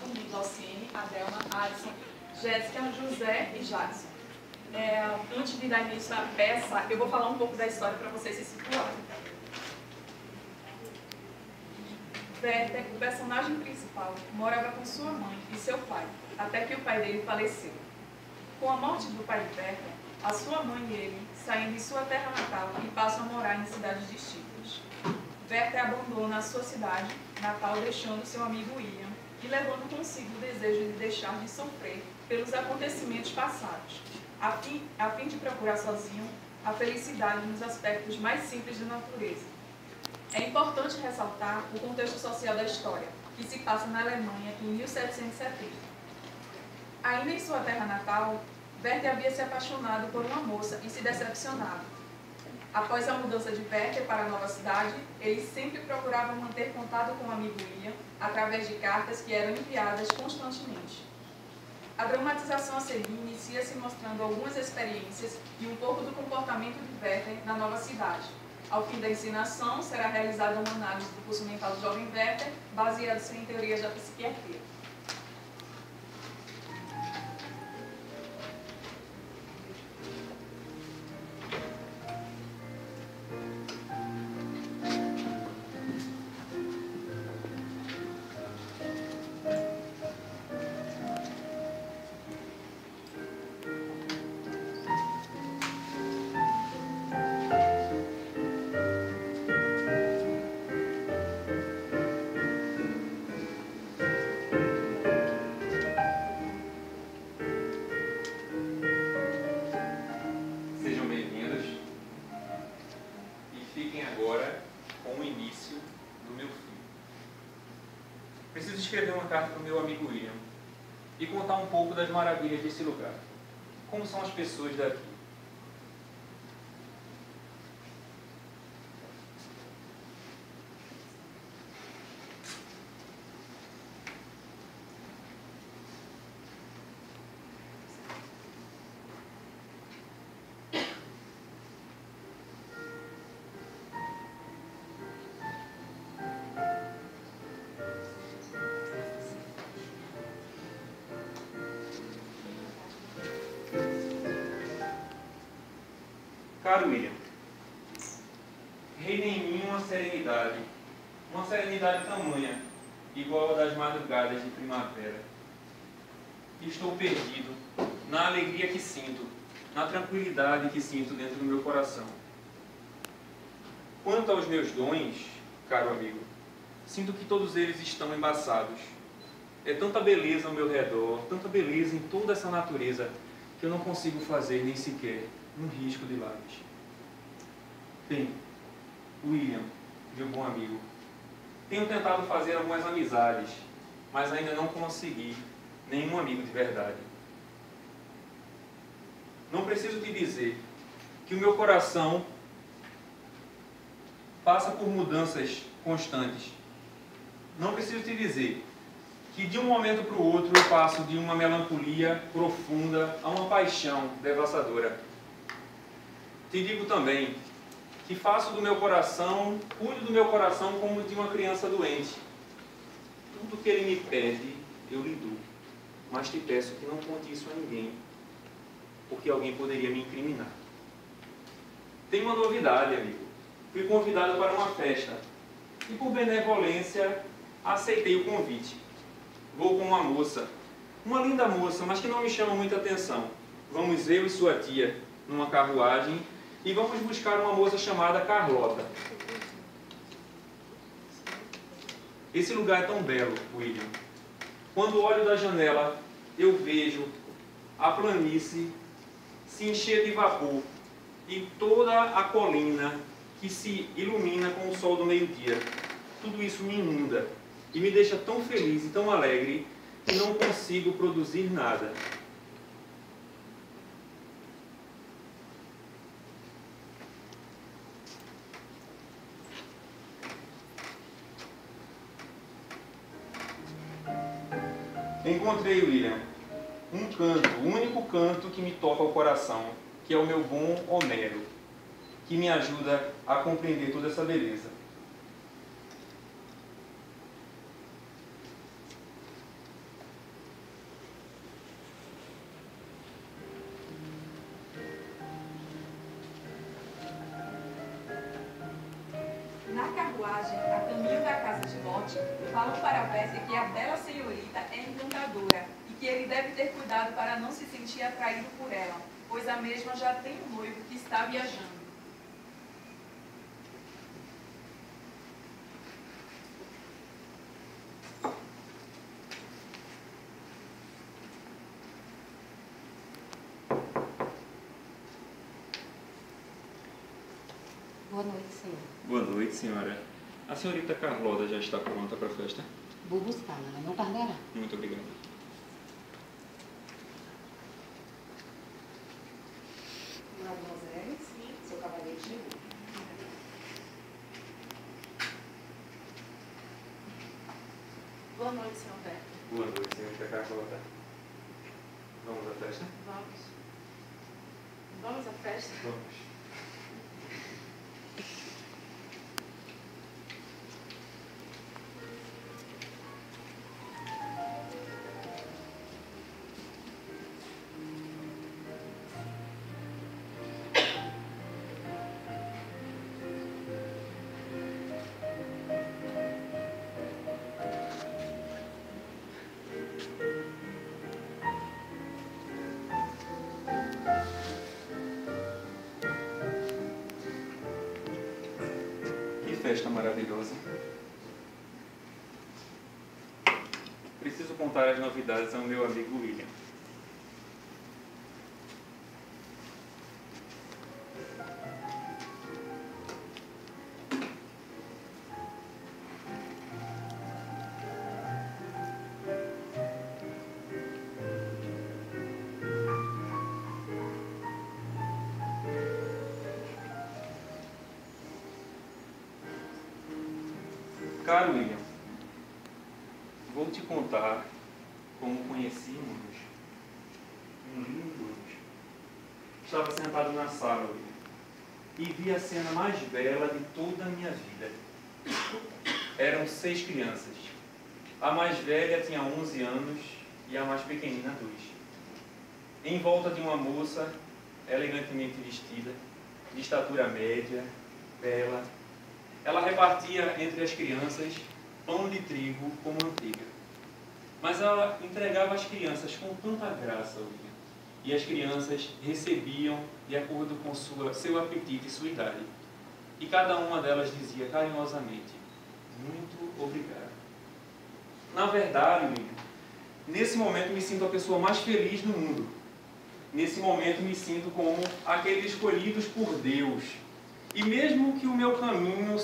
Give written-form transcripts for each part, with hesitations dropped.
comigo, Alciene, Adelma, Alisson, Jéssica, José e Jadson. Antes de dar início à peça, eu vou falar um pouco da história para vocês se situarem. Werther, o personagem principal, morava com sua mãe e seu pai, até que o pai dele faleceu. Com a morte do pai de Werther, a sua mãe e ele saem de sua terra natal e passam a morar em cidades distintas. Werther abandona a sua cidade natal, deixando seu amigo William e levando consigo o desejo de deixar de sofrer pelos acontecimentos passados, a fim de procurar sozinho a felicidade nos aspectos mais simples da natureza. É importante ressaltar o contexto social da história, que se passa na Alemanha em 1770. Ainda em sua terra natal, Werther havia se apaixonado por uma moça e se decepcionado. Após a mudança de Werther para a nova cidade, ele sempre procurava manter contato com o amigo William através de cartas que eram enviadas constantemente. A dramatização a seguir inicia-se mostrando algumas experiências e um pouco do comportamento de Werther na nova cidade. Ao fim da ensinação, será realizada uma análise do curso mental do jovem Werther, baseada-se em teorias da psiquiatria. Preciso escrever uma carta para o meu amigo William e contar um pouco das maravilhas desse lugar. Como são as pessoas daqui. Caro William, reina em mim uma serenidade tamanha, igual a das madrugadas de primavera. Estou perdido na alegria que sinto, na tranquilidade que sinto dentro do meu coração. Quanto aos meus dons, caro amigo, sinto que todos eles estão embaçados. É tanta beleza ao meu redor, tanta beleza em toda essa natureza, que eu não consigo fazer nem sequer um risco de lápis. Bem, William, meu bom amigo, tenho tentado fazer algumas amizades, mas ainda não consegui nenhum amigo de verdade. Não preciso te dizer que o meu coração passa por mudanças constantes. Não preciso te dizer que de um momento para o outro eu passo de uma melancolia profunda a uma paixão devastadora. Te digo também que faço do meu coração, cuido do meu coração como de uma criança doente. Tudo que ele me pede, eu lhe dou. Mas te peço que não conte isso a ninguém, porque alguém poderia me incriminar. Tem uma novidade, amigo. Fui convidado para uma festa e, por benevolência, aceitei o convite. Vou com uma moça, uma linda moça, mas que não me chama muita atenção. Vamos eu e sua tia numa carruagem e vamos buscar uma moça chamada Carlota. Esse lugar é tão belo, William. Quando olho da janela, eu vejo a planície se encher de vapor e toda a colina que se ilumina com o sol do meio-dia. Tudo isso me inunda e me deixa tão feliz e tão alegre que não consigo produzir nada. Encontrei, William, um canto, o único canto que me toca o coração, que é o meu bom Homero, que me ajuda a compreender toda essa beleza. sorte. Falam para Berta que a bela senhorita é encantadora e que ele deve ter cuidado para não se sentir atraído por ela, pois a mesma já tem um noivo que está viajando. Boa noite, senhor. Boa noite, senhora. A senhorita Carlota já está pronta para a festa? Vou buscá-la, não tardará. Muito obrigado. Mademoiselle, sim, seu cavalheiro chegou. Boa noite, senhor Berta. Boa noite, senhorita Carlota. Vamos à festa? Vamos. Vamos à festa? Vamos. Que festa maravilhosa. Preciso contar as novidades ao meu amigo William. Caro William, vou te contar como conhecíamos um lindo anjo. Estava sentado na sala, William, e vi a cena mais bela de toda a minha vida. Eram 6 crianças. A mais velha tinha 11 anos e a mais pequenina 2. Em volta de uma moça elegantemente vestida, de estatura média, bela. Ela repartia entre as crianças pão de trigo com manteiga. Mas ela entregava às crianças com tanta graça, William. E as crianças recebiam de acordo com seu apetite e sua idade. E cada uma delas dizia carinhosamente: muito obrigado. Na verdade, William, nesse momento me sinto a pessoa mais feliz do mundo. Nesse momento me sinto como aqueles escolhidos por Deus. E mesmo que o meu caminho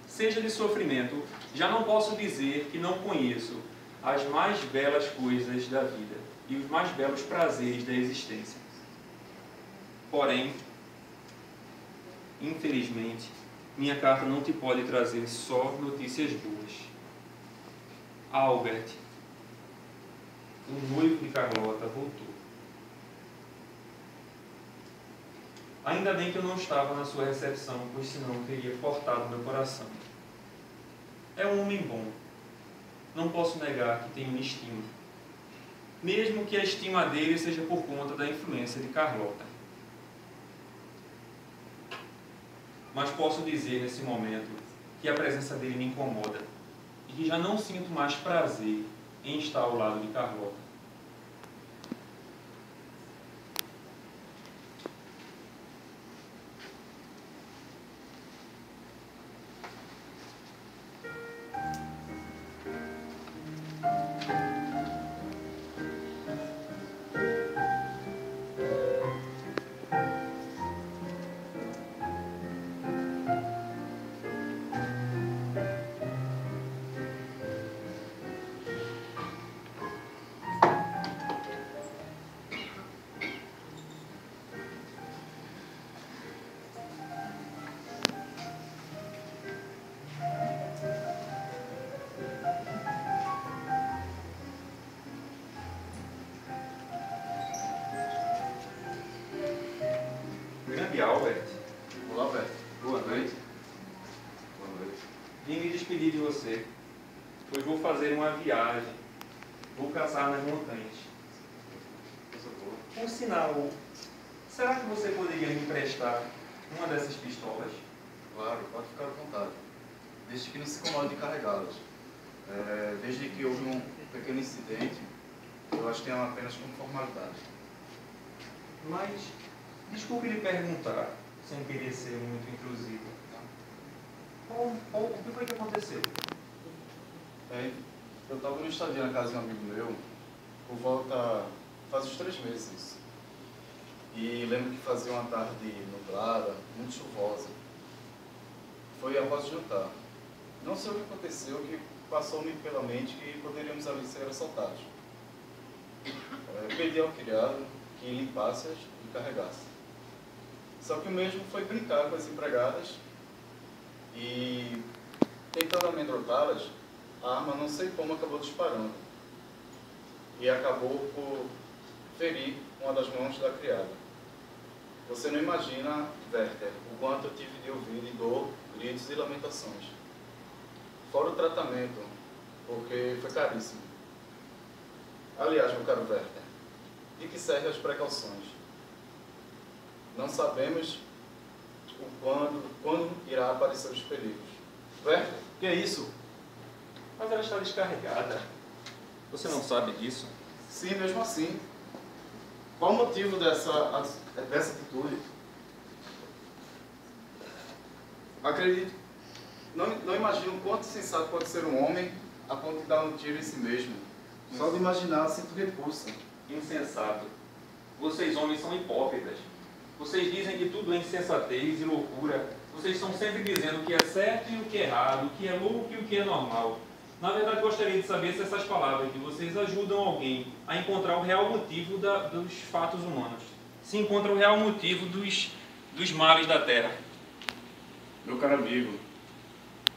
seja de sofrimento, já não posso dizer que não conheço as mais belas coisas da vida e os mais belos prazeres da existência. Porém, infelizmente, minha carta não te pode trazer só notícias boas. Albert, o noivo de Carlota, voltou. Ainda bem que eu não estava na sua recepção, pois senão teria cortado meu coração. É um homem bom. Não posso negar que tenho estima. Mesmo que a estima dele seja por conta da influência de Carlota. Mas posso dizer nesse momento que a presença dele me incomoda e que já não sinto mais prazer em estar ao lado de Carlota. Grande Albert. Olá, Beto. Boa noite. Boa noite. Vim me despedir de você, pois vou fazer uma viagem. Vou caçar nas montanhas. Coisa boa. Por sinal, será que você poderia me emprestar uma dessas pistolas? Claro, pode ficar à vontade. desde que não se incomode de carregá-las. Desde que houve um pequeno incidente, eu as tenho apenas como formalidade. Mas, desculpe lhe perguntar, sem querer ser muito intrusivo. O que foi que aconteceu? Eu estava no estadia na casa de um amigo meu, por volta, faz uns 3 meses isso. E lembro que fazia uma tarde nublada, muito chuvosa. Foi após o jantar. Não sei o que aconteceu, que passou-me pela mente que poderíamos ali ser assaltados. Pedi ao criado que limpasse-as e carregasse. Só que o mesmo foi brincar com as empregadas e, tentando amedrontá-las, a arma não sei como acabou disparando. E acabou por ferir uma das mãos da criada. Você não imagina, Werther, o quanto eu tive de ouvir de dor, gritos e lamentações. Fora o tratamento, porque foi caríssimo. Aliás, meu caro Werther, de que servem as precauções? Não sabemos quando irá aparecer os perigos. Werther, o que é isso? Mas ela está descarregada. Você não sabe disso? Sim, mesmo assim. Qual o motivo dessa atitude? Acredito. Não imagino o quanto sensato pode ser um homem a ponto de dar um tiro em si mesmo. Só de imaginar, sinto repulsa. Insensato. Vocês homens são hipócritas. Vocês dizem que tudo é insensatez e loucura. Vocês estão sempre dizendo o que é certo e o que é errado, o que é louco e o que é normal. Na verdade, gostaria de saber se essas palavras de vocês ajudam alguém a encontrar o real motivo dos fatos humanos. Se encontra o real motivo dos males da Terra. Meu caro amigo,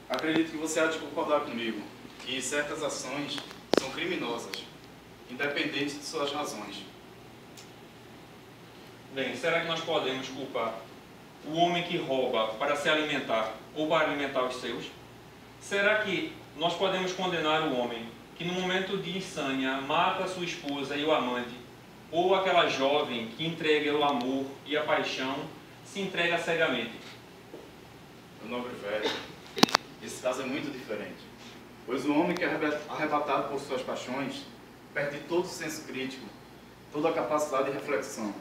acredito que você há de concordar comigo que certas ações são criminosas, independente de suas razões. Bem, será que nós podemos culpar o homem que rouba para se alimentar ou para alimentar os seus? Será que nós podemos condenar o homem que no momento de insânia mata a sua esposa e o amante, ou aquela jovem que entrega o amor e a paixão, se entrega cegamente? Meu nobre velho, esse caso é muito diferente, pois o homem que é arrebatado por suas paixões perde todo o senso crítico, toda a capacidade de reflexão,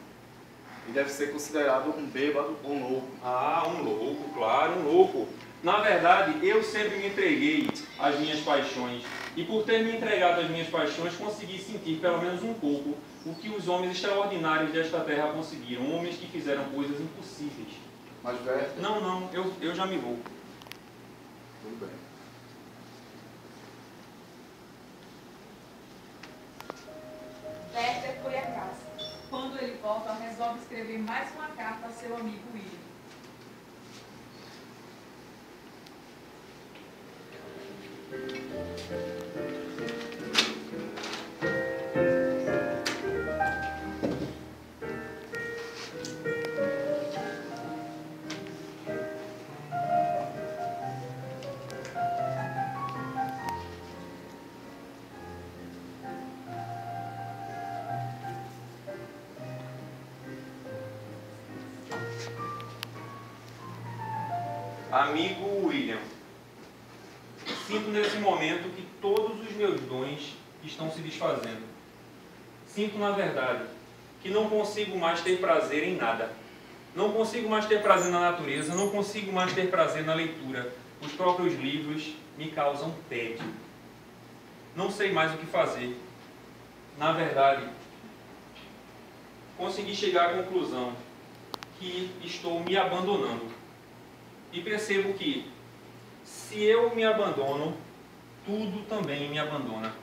e deve ser considerado um bêbado ou um louco. Ah, um louco, claro, um louco. Na verdade, eu sempre me entreguei às minhas paixões, e por ter me entregado às minhas paixões, consegui sentir pelo menos um pouco o que os homens extraordinários desta terra conseguiram, homens que fizeram coisas impossíveis. Mas, Werther... Não, eu já me vou. Tudo bem. Werther foi a casa. Quando ele volta, resolve escrever mais uma carta a seu amigo William. Amigo William, sinto nesse momento que todos os meus dons estão se desfazendo. Sinto, na verdade, que não consigo mais ter prazer em nada. Não consigo mais ter prazer na natureza, não consigo mais ter prazer na leitura. Os próprios livros me causam tédio. Não sei mais o que fazer. Na verdade, consegui chegar à conclusão que estou me abandonando. E percebo que, se eu me abandono, tudo também me abandona.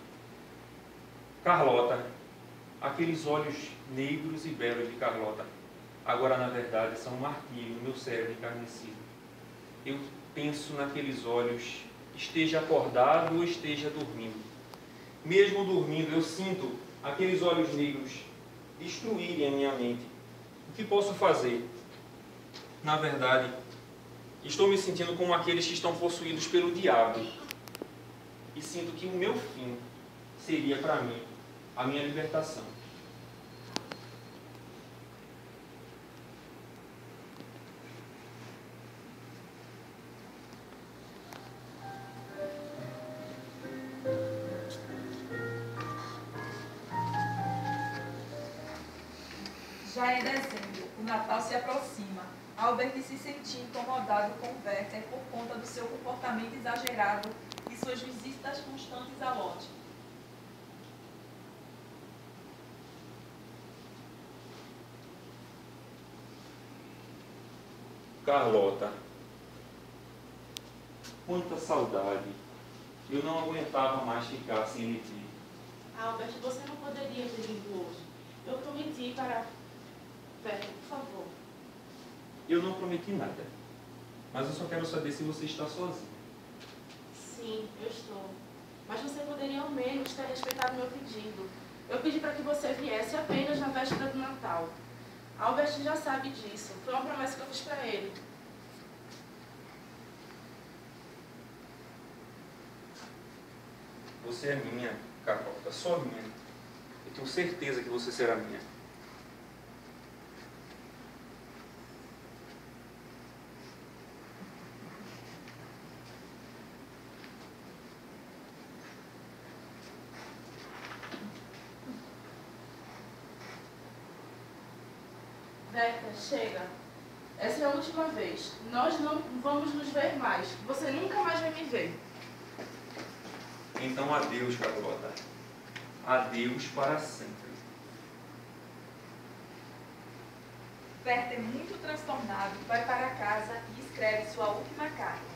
Carlota, aqueles olhos negros e belos de Carlota, agora na verdade são um martírio no meu cérebro encarnecido. Eu penso naqueles olhos, esteja acordado ou esteja dormindo. Mesmo dormindo, eu sinto aqueles olhos negros destruírem a minha mente. O que posso fazer? Na verdade, estou me sentindo como aqueles que estão possuídos pelo diabo. E sinto que o meu fim seria para mim a minha libertação. Já é dezembro, o Natal se aproxima. Albert se sentia incomodado com Werther por conta do seu comportamento exagerado e suas visitas constantes a Lodge. Carlota, quanta saudade. Eu não aguentava mais ficar sem lhe ver. Albert, você não poderia ter vindo hoje. Eu prometi para... Werther, por favor. Eu não prometi nada, mas eu só quero saber se você está sozinho. Sim, eu estou. Mas você poderia ao menos ter respeitado meu pedido. Eu pedi para que você viesse apenas na véspera do Natal. Albert já sabe disso. Foi uma promessa que eu fiz para ele. Você é minha, Carlota, só minha. Eu tenho certeza que você será minha. Werther, chega. Essa é a última vez. Nós não vamos nos ver mais. Você nunca mais vai me ver. Então adeus, Carlota. Adeus para sempre. Werther, muito transtornado, vai para casa e escreve sua última carta.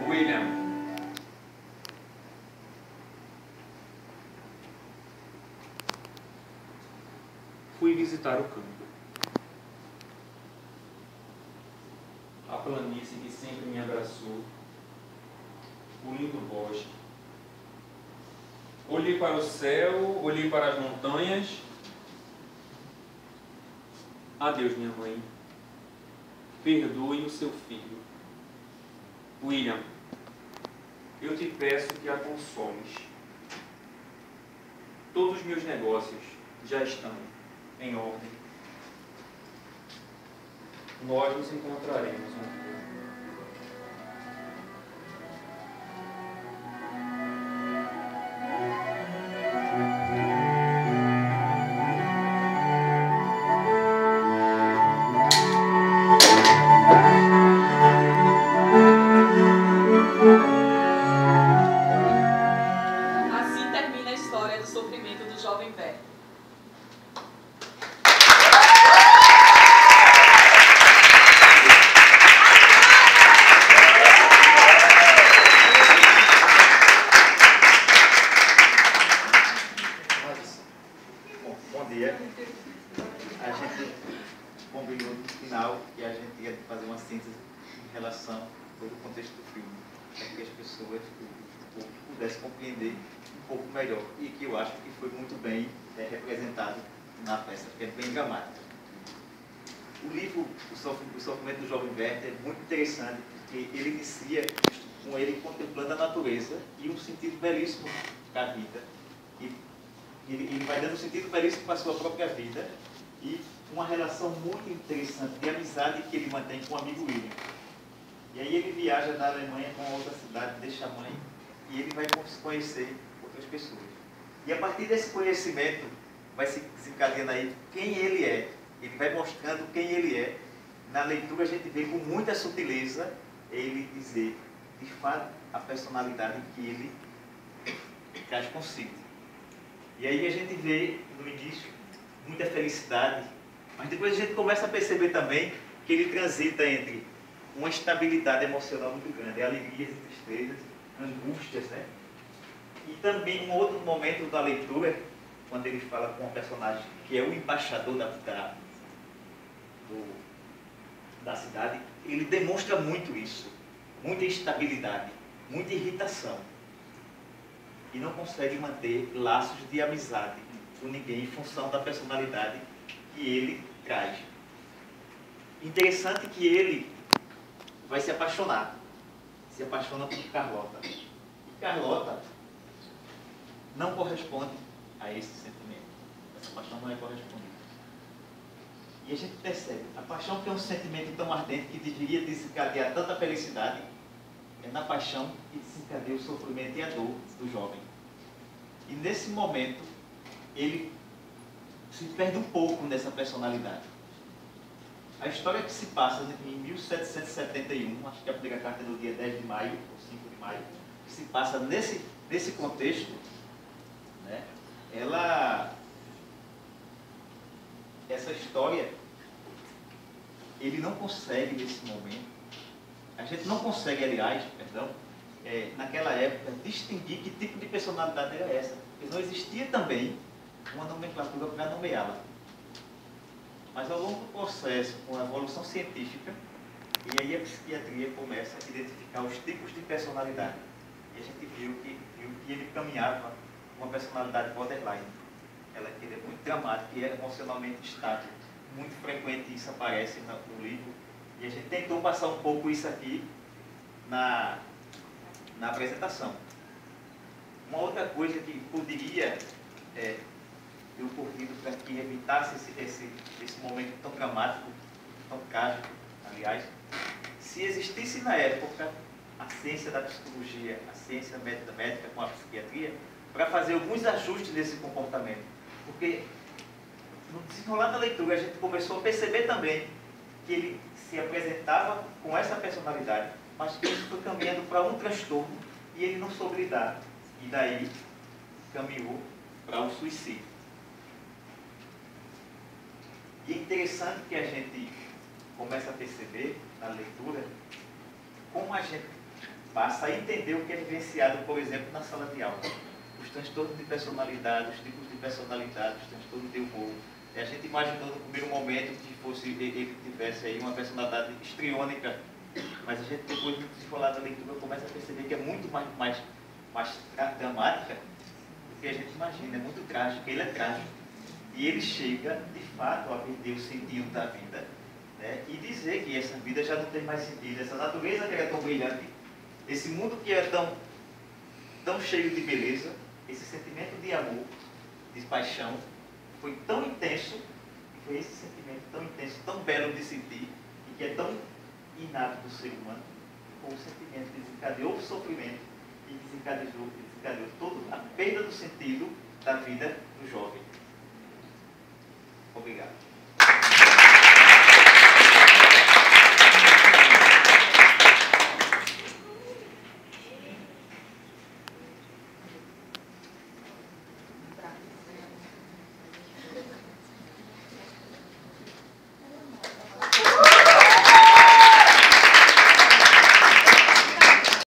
William, fui visitar o campo. A planície que sempre me abraçou, o lindo bosque. Olhei para o céu, olhei para as montanhas. Adeus, minha mãe. Perdoe o seu filho. William, eu te peço que a consoles. Todos os meus negócios já estão em ordem. Nós nos encontraremos um dia. Assim termina a história do sofrimento do jovem Werther. Bom dia. A gente combinou no final que a gente ia fazer uma síntese em relação a todo o contexto do filme, para que as pessoas, o público, pudessem compreender um pouco melhor, e que eu acho que foi muito bem representado na peça, que é bem dramática. O livro O Sofrimento do Jovem Werther é muito interessante, porque ele inicia com ele contemplando a natureza e um sentido belíssimo para a vida. Ele vai dando um sentido belíssimo para a sua própria vida e uma relação muito interessante de amizade que ele mantém com o amigo William. E aí ele viaja da Alemanha para uma outra cidade, deixa a mãe e ele vai conhecer outras pessoas. E a partir desse conhecimento vai se desencadeando aí quem ele é. Ele vai mostrando quem ele é. Na leitura a gente vê com muita sutileza ele dizer, de fato, a personalidade que ele traz consigo. E aí a gente vê, no início, muita felicidade, mas depois a gente começa a perceber também que ele transita entre uma estabilidade emocional muito grande, alegrias e tristezas, angústias, né? E também um outro momento da leitura, quando ele fala com um personagem que é o embaixador da cidade, ele demonstra muito isso, muita instabilidade, muita irritação. E não consegue manter laços de amizade com ninguém em função da personalidade que ele traz. Interessante que ele vai se apaixona por Carlota. E Carlota não corresponde a esse sentimento. Essa paixão não é correspondida. E a gente percebe, a paixão, que é um sentimento tão ardente que deveria desencadear tanta felicidade, é na paixão que desencadeia o sofrimento e a dor do jovem. E nesse momento, ele se perde um pouco nessa personalidade. A história que se passa em 1771, acho que a primeira carta é no dia 10 de maio, ou 5 de maio, que se passa nesse contexto, né? Essa história, ele não consegue nesse momento, a gente não consegue, aliás, naquela época, distinguir que tipo de personalidade era essa, porque não existia também uma nomenclatura para nomeá-la. Mas ao longo do processo, com a evolução científica, e aí a psiquiatria começa a identificar os tipos de personalidade. E a gente viu que ele caminhava uma personalidade borderline. Ele é muito dramático e é emocionalmente estável. Muito frequente isso aparece no livro. E a gente tentou passar um pouco isso aqui na apresentação. Uma outra coisa que poderia ter ocorrido para que evitasse esse momento tão dramático, tão trágico, aliás, se existisse na época a ciência da psicologia, a ciência médica com a psiquiatria, para fazer alguns ajustes nesse comportamento. Porque no desenrolar da leitura a gente começou a perceber também que ele se apresentava com essa personalidade, mas que isso foi caminhando para um transtorno e ele não soube lidar. E daí caminhou para o suicídio. E é interessante que a gente começa a perceber na leitura como a gente passa a entender o que é vivenciado, por exemplo, na sala de aula. Os transtornos de personalidade, os tipos de personalidade, os transtornos de humor. E a gente imaginou no primeiro momento que ele tivesse aí uma personalidade histriônica, mas a gente depois, no desenrolar da leitura, começa a perceber que é muito mais dramática do que a gente imagina, é muito trágico, ele é trágico. E ele chega, de fato, a perder o sentido da vida, né? E dizer que essa vida já não tem mais sentido, essa natureza que era tão brilhante, esse mundo que é tão cheio de beleza, esse sentimento de amor, de paixão, foi tão intenso, e foi esse sentimento tão intenso, tão belo de sentir, e que é tão inato do ser humano, foi o sentimento que desencadeou o sofrimento e desencadeou toda a perda do sentido da vida do jovem. Obrigado.